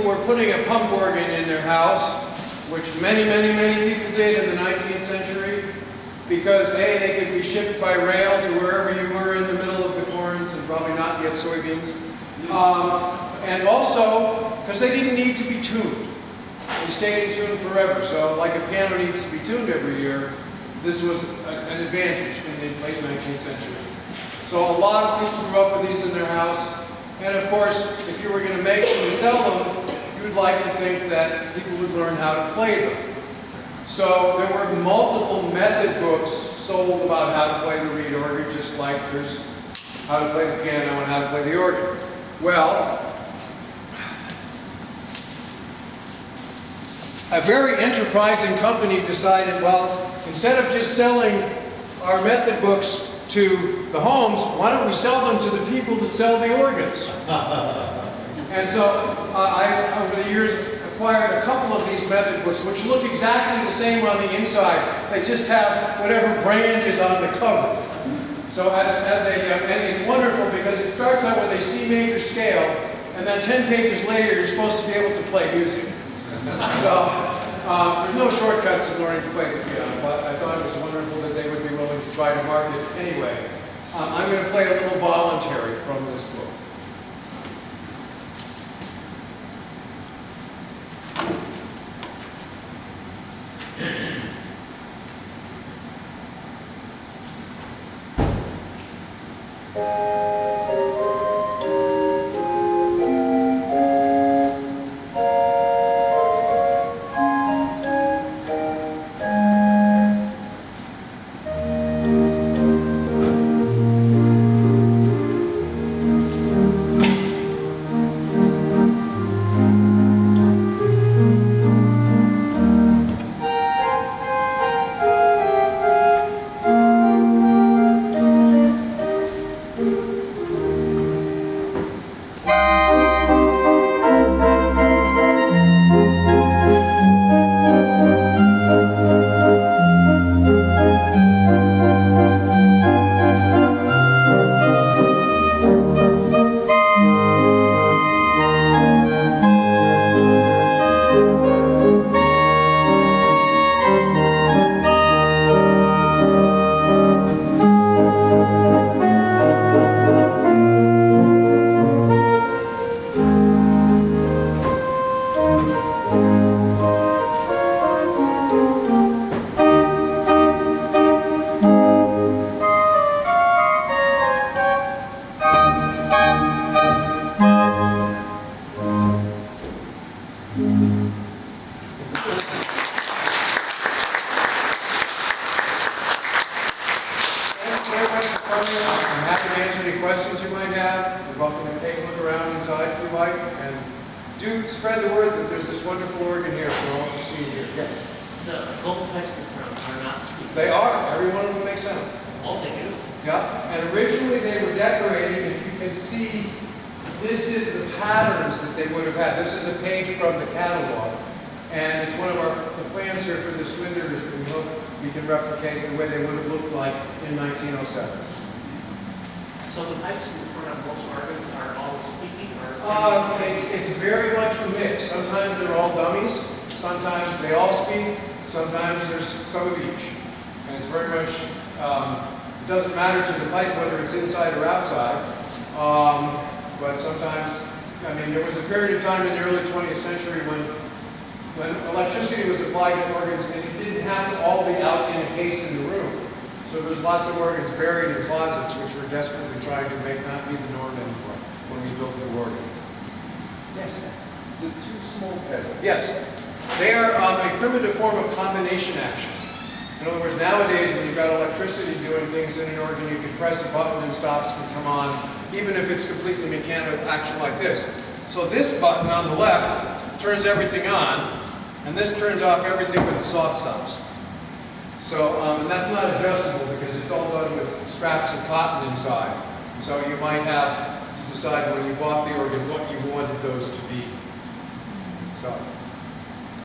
were putting a pump organ in their house, which many people did in the 19th century, because A, they could be shipped by rail to wherever you were in the middle of the corns and probably not get soybeans. And also, because they didn't need to be tuned. They stayed in tune forever. So like a piano needs to be tuned every year, this was an advantage in the late 19th century. So a lot of people grew up with these in their house. And of course, if you were going to make them and sell them, you'd like to think that people would learn how to play them. So there were multiple method books sold about how to play the reed organ, just like there's how to play the piano and how to play the organ. Well, a very enterprising company decided, well, instead of just selling our method books to the homes, why don't we sell them to the people that sell the organs? And so I, over the years, acquired a couple of these method books, which look exactly the same on the inside. They just have whatever brand is on the cover. So and it's wonderful because it starts out with a C major scale, and then 10 pages later, you're supposed to be able to play music. So there's no shortcuts in learning to play the piano, but I thought it was wonderful that they would be willing to try to market it anyway. I'm going to play a little voluntary from this book. I'm happy to answer any questions you might have. You're welcome to take a look around inside if you like. And do spread the word that there's this wonderful organ here for all to see here. Yes? The gold pipes in front are not speakers. They are. Every one of them makes sound. Oh, they do? Yeah. And originally they were decorated. If you can see, this is the patterns that they would have had. This is a page from the catalog. And it's one of the plans here for this window is that we hope we can replicate the way they would have looked like in 1907. So the pipes in front of most organs are all speaking, or? It's very much a mix. Sometimes they're all dummies. Sometimes they all speak. Sometimes there's some of each. And it's very much, it doesn't matter to the pipe whether it's inside or outside. But sometimes, I mean, there was a period of time in the early 20th century when electricity was applied to organs and it didn't have to all be out in a case in the room. So there's lots of organs buried in closets, which we're desperately trying to make not be the norm anymore when we build new organs. Yes? The two small pedals. Yes. They are a primitive form of combination action. In other words, nowadays when you've got electricity doing things in an organ, you can press a button and stops can come on, even if it's completely mechanical action like this. So this button on the left turns everything on, and this turns off everything with the soft stops. So, and that's not adjustable because it's all done with straps of cotton inside. So you might have to decide when you bought the organ what you wanted those to be. So.